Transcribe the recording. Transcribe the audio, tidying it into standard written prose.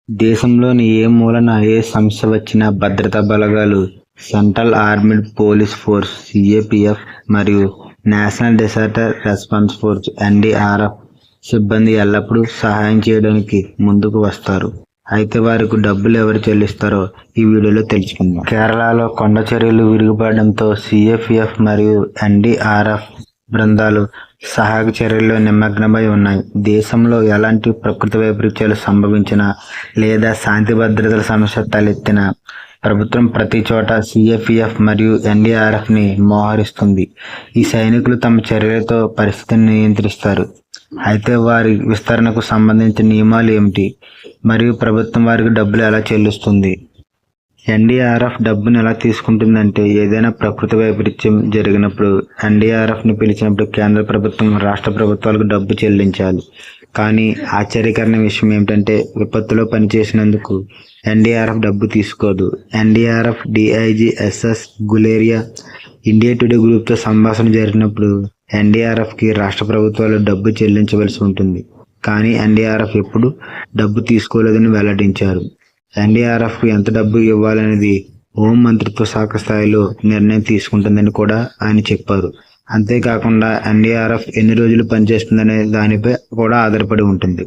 దేశంలోని ఏ మూలన ఏ సమస్య వచ్చినా భద్రతా బలగాలు, సెంట్రల్ ఆర్మ్డ్ పోలీస్ ఫోర్స్ (సిఏపిఎఫ్) మరియు నేషనల్ డిజాస్టర్ రెస్పాన్స్ ఫోర్స్ (ఎన్డీఆర్ఎఫ్) సిబ్బంది ఎల్లప్పుడూ సహాయం చేయడానికి ముందుకు వస్తారు. అయితే వారికి డబ్బులు ఎవరు చెల్లిస్తారో ఈ వీడియోలో తెలుసుకుందాం. కేరళలో కొండ చర్యలు విరిగిపడడంతో సిఏపిఎఫ్ మరియు ఎన్డీఆర్ఎఫ్ బృందాలు సహాయక చర్యల్లో నిమగ్నమై ఉన్నాయి. దేశంలో ఎలాంటి ప్రకృతి వైపరీత్యాలు సంభవించినా లేదా శాంతి భద్రతల సమస్య తలెత్తినా ప్రభుత్వం ప్రతి చోట సిఏపిఎఫ్ మరియు ఎన్డీఆర్ఎఫ్ని మోహరిస్తుంది. ఈ సైనికులు తమ చర్యలతో పరిస్థితిని నియంత్రిస్తారు. అయితే వారి విస్తరణకు సంబంధించిన నియమాలు ఏమిటి మరియు ప్రభుత్వం వారికి డబ్బులు ఎలా చెల్లిస్తుంది? ఎన్డీఆర్ఎఫ్ డబ్బును ఎలా తీసుకుంటుందంటే, ఏదైనా ప్రకృతి వైపరీత్యం జరిగినప్పుడు ఎన్డీఆర్ఎఫ్ని పిలిచినప్పుడు కేంద్ర ప్రభుత్వం, రాష్ట్ర ప్రభుత్వాలకు డబ్బు చెల్లించాలి. కానీ ఆశ్చర్యకరమైన విషయం ఏమిటంటే, విపత్తులో పనిచేసినందుకు ఎన్డీఆర్ఎఫ్ డబ్బు తీసుకోదు. NDRF DIG SS Guleria India Today గ్రూప్తో సంభాషణ జరిగినప్పుడు ఎన్డీఆర్ఎఫ్కి రాష్ట్ర ప్రభుత్వాలు డబ్బు చెల్లించవలసి ఉంటుంది, కానీ ఎన్డీఆర్ఎఫ్ ఎప్పుడూ డబ్బు తీసుకోలేదని వెల్లడించారు. ఎన్డీఆర్ఎఫ్కు ఎంత డబ్బు ఇవ్వాలనేది హోం మంత్రిత్వ శాఖ స్థాయిలో నిర్ణయం తీసుకుంటుందని కూడా ఆయన చెప్పారు. అంతేకాకుండా ఎన్డీఆర్ఎఫ్ ఎన్ని రోజులు పనిచేస్తుందనే దానిపై కూడా ఆధారపడి ఉంటుంది.